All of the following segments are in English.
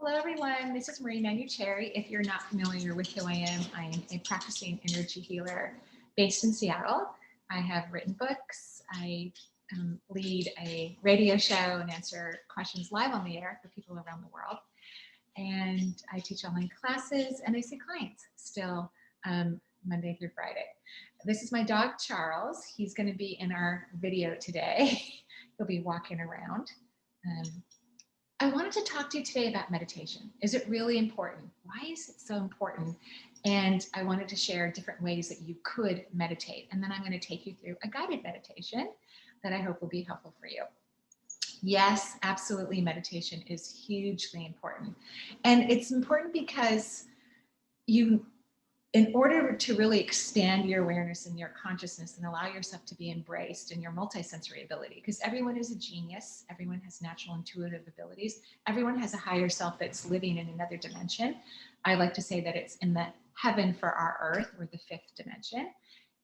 Hello, everyone. This is Marie Manucherry. If you're not familiar with who I am a practicing energy healer based in Seattle. I have written books. I lead a radio show and answer questions live on the air for people around the world. And I teach online classes and I see clients still Monday through Friday. This is my dog, Charles. He's going to be in our video today. He'll be walking around. I wanted to talk to you today about meditation. Is it really important? Why is it so important? And I wanted to share different ways that you could meditate. And then I'm going to take you through a guided meditation that I hope will be helpful for you. Yes, absolutely. Meditation is hugely important. And it's important because in order to really expand your awareness and your consciousness and allow yourself to be embraced in your multisensory ability, because everyone is a genius, everyone has natural intuitive abilities, everyone has a higher self that's living in another dimension. I like to say that it's in the heaven for our earth, or the fifth dimension.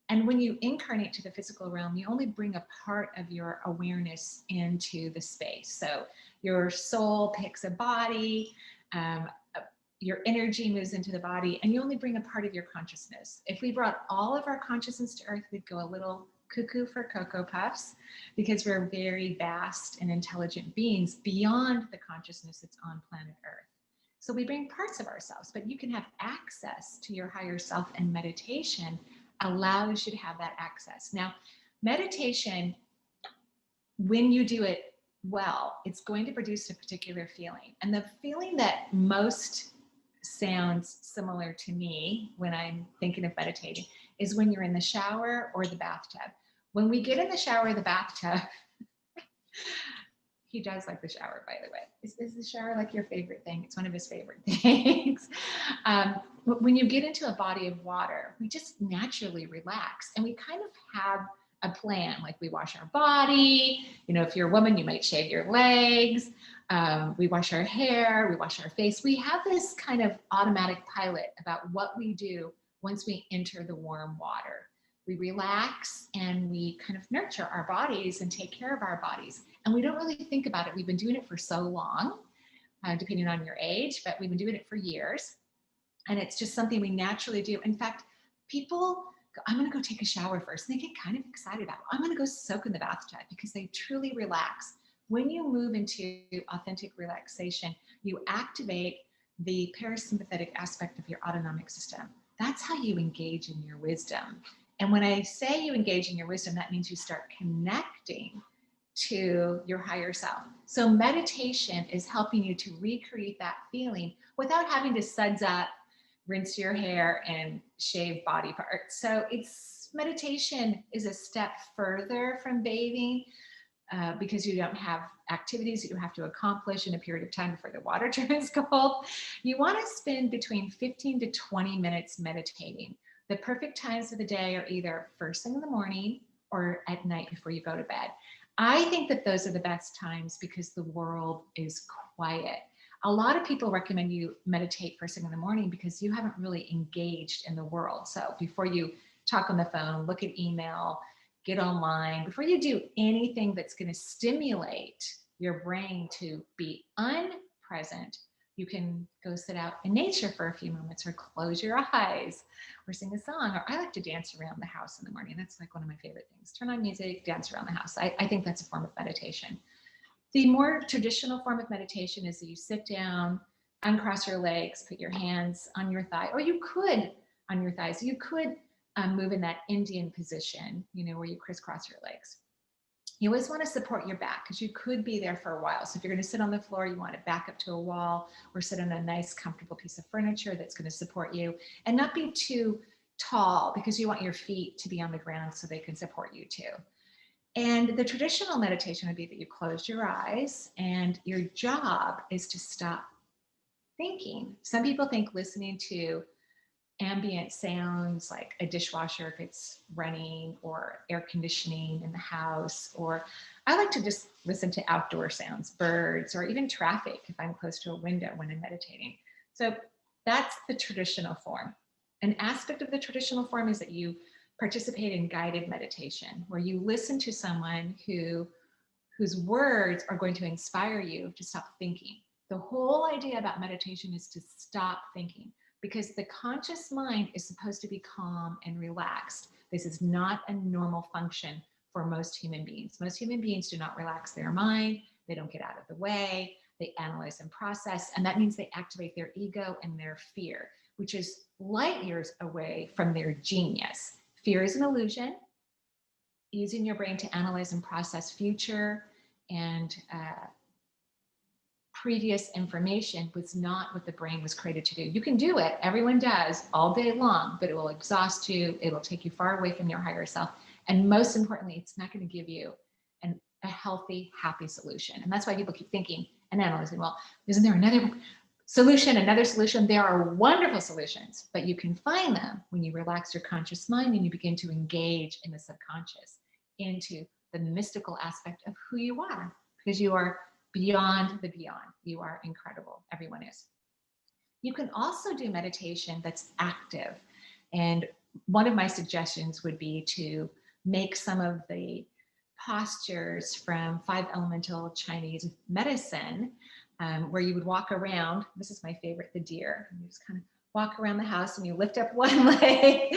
And when you incarnate to the physical realm, you only bring a part of your awareness into the space. So your soul picks a body, your energy moves into the body, and you only bring a part of your consciousness. If we brought all of our consciousness to Earth, we'd go a little cuckoo for Cocoa Puffs, because we're very vast and intelligent beings beyond the consciousness that's on planet Earth. So we bring parts of ourselves, but you can have access to your higher self, and meditation allows you to have that access. Now, meditation, when you do it well, it's going to produce a particular feeling. And the feeling that most sounds similar to me when I'm thinking of meditating is when you're in the shower or the bathtub. When we get in the shower or the bathtub, he does like the shower, by the way. Is the shower like your favorite thing? It's one of his favorite things. When you get into a body of water, we just naturally relax, and we kind of have a plan. Like, we wash our body. If you're a woman, you might shave your legs. We wash our hair, we wash our face. We have this kind of automatic pilot about what we do once we enter the warm water. We relax and we kind of nurture our bodies and take care of our bodies. And we don't really think about it. We've been doing it for so long, depending on your age, but we've been doing it for years. And it's just something we naturally do. In fact, people go, I'm going to go take a shower first. And they get kind of excited about it. I'm going to go soak in the bathtub, because they truly relax. When you move into authentic relaxation, you activate the parasympathetic aspect of your autonomic system. That's how you engage in your wisdom. And when I say you engage in your wisdom, that means you start connecting to your higher self. So meditation is helping you to recreate that feeling without having to suds up, rinse your hair, and shave body parts. So meditation is a step further from bathing. Because you don't have activities that you have to accomplish in a period of time before the water turns cold. You want to spend between 15 to 20 minutes meditating. The perfect times of the day are either first thing in the morning or at night before you go to bed. I think that those are the best times because the world is quiet. A lot of people recommend you meditate first thing in the morning because you haven't really engaged in the world. So before you talk on the phone, look at email, get online, before you do anything that's going to stimulate your brain to be unpresent, you can go sit out in nature for a few moments, or close your eyes, or sing a song. Or I like to dance around the house in the morning. That's like one of my favorite things. Turn on music, dance around the house. I think that's a form of meditation. The more traditional form of meditation is that you sit down, uncross your legs, put your hands on your thigh, or you could on your thighs. You could move in that Indian position, where you crisscross your legs. You always want to support your back because you could be there for a while. So if you're going to sit on the floor, you want to back up to a wall or sit on a nice, comfortable piece of furniture that's going to support you, and not be too tall because you want your feet to be on the ground so they can support you too. And the traditional meditation would be that you close your eyes and your job is to stop thinking. Some people think listening to ambient sounds like a dishwasher if it's running, or air conditioning in the house, or I like to just listen to outdoor sounds, birds, or even traffic if I'm close to a window when I'm meditating. So that's the traditional form. An aspect of the traditional form is that you participate in guided meditation, where you listen to someone whose words are going to inspire you to stop thinking. The whole idea about meditation is to stop thinking, because the conscious mind is supposed to be calm and relaxed. This is not a normal function for most human beings. Most human beings do not relax their mind. They don't get out of the way. They analyze and process. And that means they activate their ego and their fear, which is light years away from their genius. Fear is an illusion. Using your brain to analyze and process future and previous information was not what the brain was created to do. You can do it, everyone does, all day long, but it will exhaust you. It'll take you far away from your higher self. And most importantly, it's not going to give you a healthy, happy solution. And that's why people keep thinking and analyzing, well, isn't there another solution, another solution? There are wonderful solutions, but you can find them when you relax your conscious mind and you begin to engage in the subconscious, into the mystical aspect of who you are, because you are beyond the beyond. You are incredible. Everyone is. You can also do meditation that's active. And one of my suggestions would be to make some of the postures from 5 elemental Chinese medicine, where you would walk around. This is my favorite, the deer. You just kind of walk around the house and you lift up one leg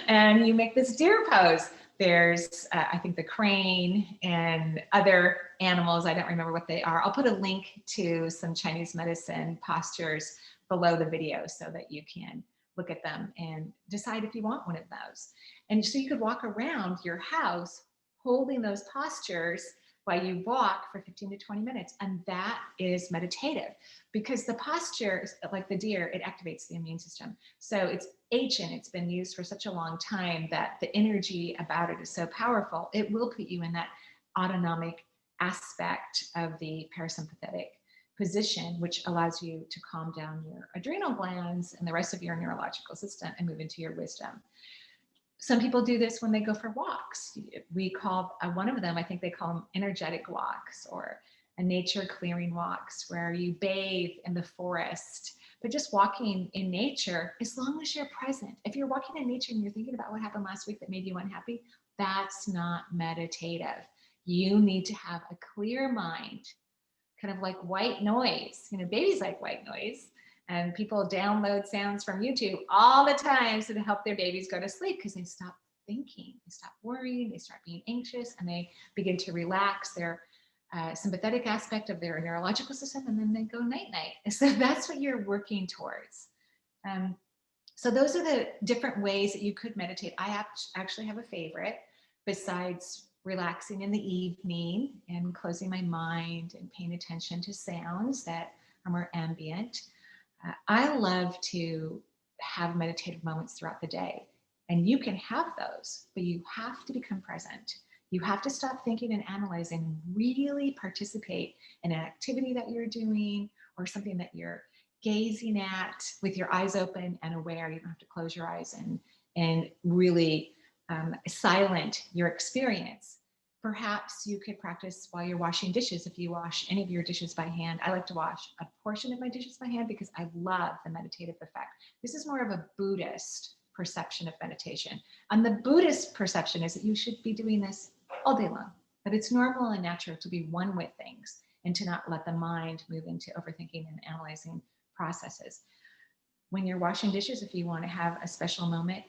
and you make this deer pose. There's, I think, the crane and other animals. I don't remember what they are. I'll put a link to some Chinese medicine postures below the video so that you can look at them and decide if you want one of those. And so you could walk around your house holding those postures while you walk for 15 to 20 minutes. And that is meditative, because the posture, like the deer, it activates the immune system. So it's ancient. It's been used for such a long time that the energy about it is so powerful. It will put you in that autonomic aspect of the parasympathetic position, which allows you to calm down your adrenal glands and the rest of your neurological system and move into your wisdom. Some people do this when they go for walks. We call one of them, I think they call them energetic walks, or a nature clearing walks, where you bathe in the forest, but just walking in nature, as long as you're present. If you're walking in nature and you're thinking about what happened last week that made you unhappy, that's not meditative. You need to have a clear mind, kind of like white noise. You know, babies like white noise. And people download sounds from YouTube all the time so to help their babies go to sleep, because they stop thinking, they stop worrying, they start being anxious, and they begin to relax their sympathetic aspect of their neurological system, and then they go night-night. So that's what you're working towards. So those are the different ways that you could meditate. I actually have a favorite, besides relaxing in the evening and closing my mind and paying attention to sounds that are more ambient. I love to have meditative moments throughout the day, and you can have those, but you have to become present. You have to stop thinking and analyzing and really participate in an activity that you're doing or something that you're gazing at with your eyes open and aware. You don't have to close your eyes and really silent your experience. Perhaps you could practice while you're washing dishes. If you wash any of your dishes by hand, I like to wash a portion of my dishes by hand because I love the meditative effect. This is more of a Buddhist perception of meditation. And the Buddhist perception is that you should be doing this all day long, that it's normal and natural to be one with things and to not let the mind move into overthinking and analyzing processes. When you're washing dishes, if you want to have a special moment,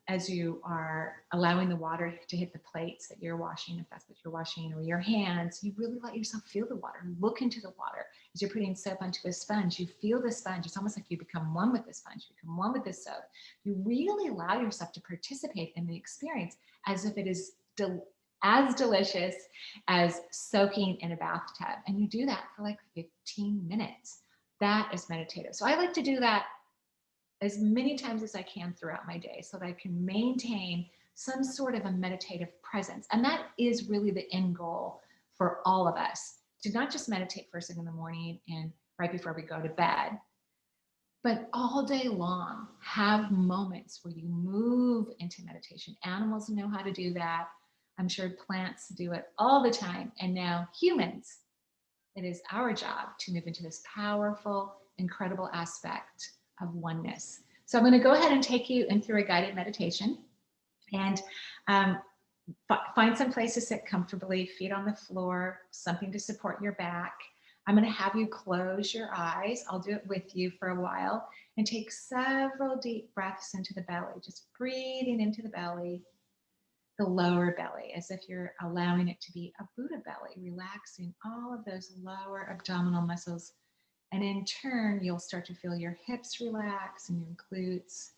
as you are allowing the water to hit the plates that you're washing, if that's what you're washing, or your hands, you really let yourself feel the water. Look into the water. As you're putting soap onto a sponge, you feel the sponge. It's almost like you become one with the sponge, you become one with the soap. You really allow yourself to participate in the experience as if it is as delicious as soaking in a bathtub. And you do that for like 15 minutes. That is meditative. So I like to do that as many times as I can throughout my day so that I can maintain some sort of a meditative presence. And that is really the end goal for all of us, to not just meditate first thing in the morning and right before we go to bed, but all day long have moments where you move into meditation. Animals know how to do that. I'm sure plants do it all the time. And now humans, it is our job to move into this powerful, incredible aspect of oneness. So I'm going to go ahead and take you in through a guided meditation, and find some place to sit comfortably, feet on the floor, something to support your back. I'm going to have you close your eyes. I'll do it with you for a while and take several deep breaths into the belly, just breathing into the belly, the lower belly, as if you're allowing it to be a Buddha belly, relaxing all of those lower abdominal muscles. And in turn, you'll start to feel your hips relax and your glutes.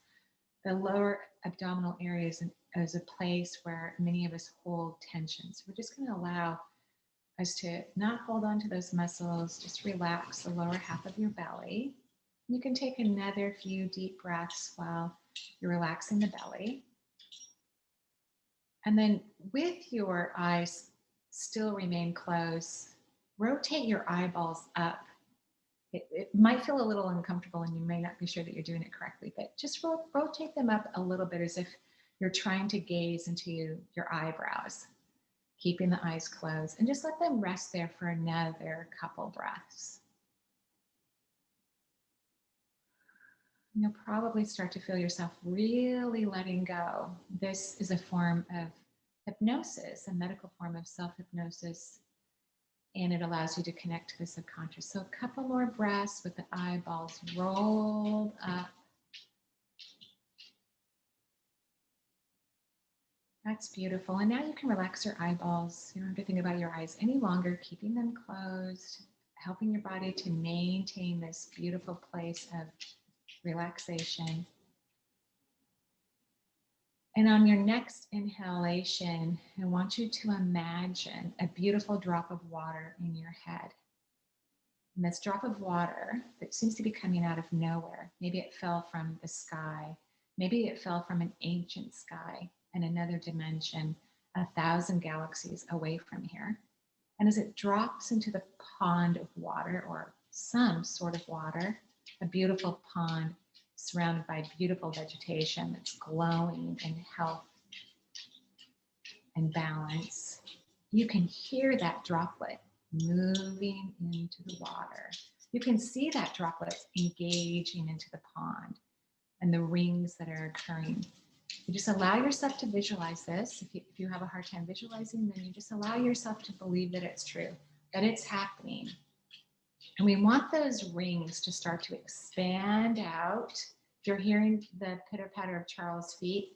The lower abdominal area is a place where many of us hold tension. So we're just going to allow us to not hold on to those muscles, just relax the lower half of your belly. You can take another few deep breaths while you're relaxing the belly. And then with your eyes still remain closed, rotate your eyeballs up. It might feel a little uncomfortable and you may not be sure that you're doing it correctly, but just rotate them up a little bit as if you're trying to gaze into your eyebrows, keeping the eyes closed, and just let them rest there for another couple breaths. You'll probably start to feel yourself really letting go. This is a form of hypnosis, a medical form of self-hypnosis, and it allows you to connect to the subconscious. So a couple more breaths with the eyeballs rolled up. That's beautiful. And now you can relax your eyeballs. You don't have to think about your eyes any longer, keeping them closed, helping your body to maintain this beautiful place of relaxation. And on your next inhalation, I want you to imagine a beautiful drop of water in your head. And this drop of water that seems to be coming out of nowhere, maybe it fell from the sky, maybe it fell from an ancient sky in another dimension, 1,000 galaxies away from here. And as it drops into the pond of water or some sort of water, a beautiful pond surrounded by beautiful vegetation that's glowing in health and balance, you can hear that droplet moving into the water. You can see that droplet engaging into the pond and the rings that are occurring. You just allow yourself to visualize this. If you have a hard time visualizing, then you just allow yourself to believe that it's true, that it's happening. And we want those rings to start to expand out. If you're hearing the pitter-patter of Charles' feet,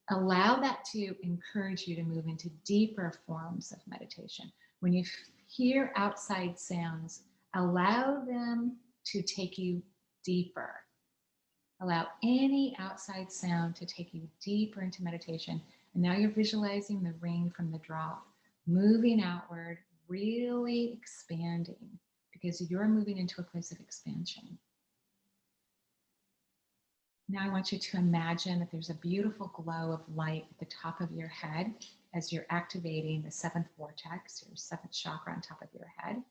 allow that to encourage you to move into deeper forms of meditation. When you hear outside sounds, allow them to take you deeper. Allow any outside sound to take you deeper into meditation. And now you're visualizing the ring from the drop, moving outward, really expanding, because you're moving into a place of expansion. Now I want you to imagine that there's a beautiful glow of light at the top of your head as you're activating the seventh vortex, your seventh chakra on top of your head.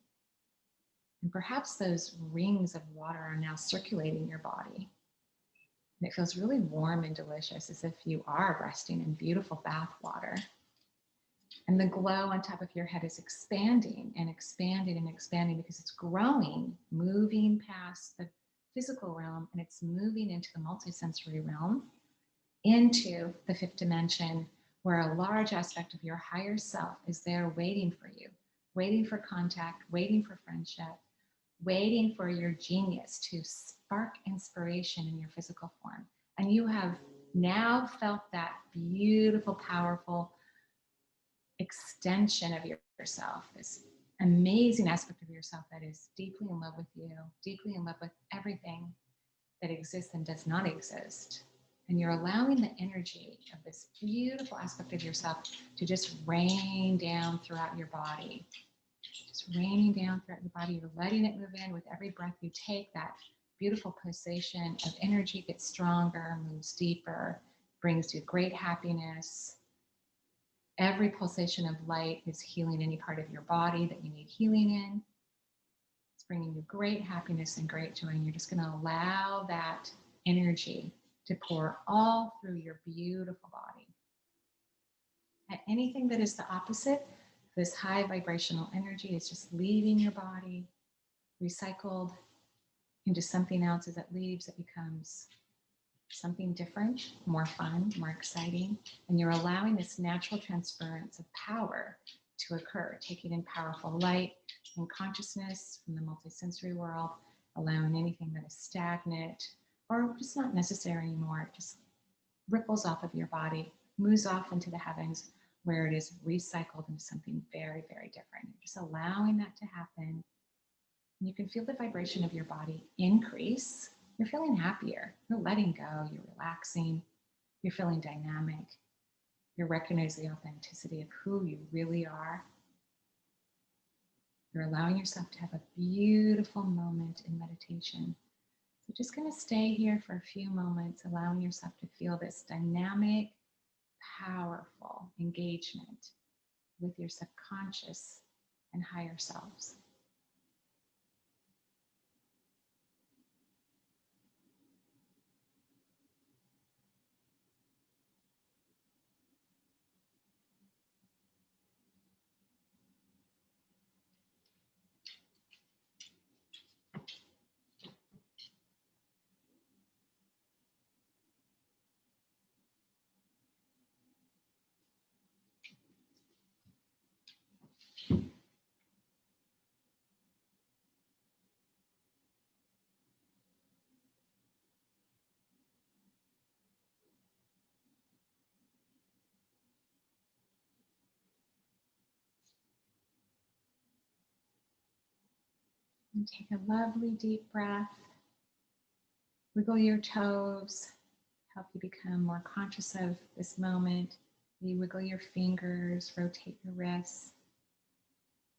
And perhaps those rings of water are now circulating your body. And it feels really warm and delicious, as if you are resting in beautiful bath water. And the glow on top of your head is expanding and expanding and expanding because it's growing, moving past the physical realm, and it's moving into the multisensory realm, into the fifth dimension, where a large aspect of your higher self is there waiting for you, waiting for contact, waiting for friendship, waiting for your genius to spark inspiration in your physical form. And you have now felt that beautiful, powerful extension of yourself, this amazing aspect of yourself that is deeply in love with you, deeply in love with everything that exists and does not exist. And you're allowing the energy of this beautiful aspect of yourself to just rain down throughout your body. Just raining down throughout your body. You're letting it move in with every breath you take. That beautiful pulsation of energy gets stronger, moves deeper, brings you great happiness. Every pulsation of light is healing any part of your body that you need healing in. It's bringing you great happiness and great joy. And you're just going to allow that energy to pour all through your beautiful body. And anything that is the opposite, this high vibrational energy is just leaving your body, recycled into something else. As it leaves, it becomes something different, more fun, more exciting. And you're allowing this natural transference of power to occur, taking in powerful light, and consciousness from the multisensory world, allowing anything that is stagnant or just not necessary anymore. It just ripples off of your body, moves off into the heavens where it is recycled into something very, very different. You're just allowing that to happen. And you can feel the vibration of your body increase. You're feeling happier. You're letting go. You're relaxing. You're feeling dynamic. You're recognizing the authenticity of who you really are. You're allowing yourself to have a beautiful moment in meditation. So just going to stay here for a few moments, allowing yourself to feel this dynamic, powerful engagement with your subconscious and higher selves. And take a lovely deep breath. Wiggle your toes, help you become more conscious of this moment. You wiggle your fingers, rotate your wrists.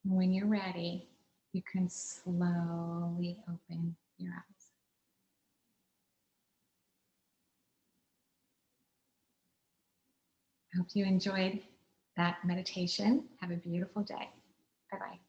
And when you're ready, you can slowly open your eyes. I hope you enjoyed that meditation. Have a beautiful day. Bye-bye.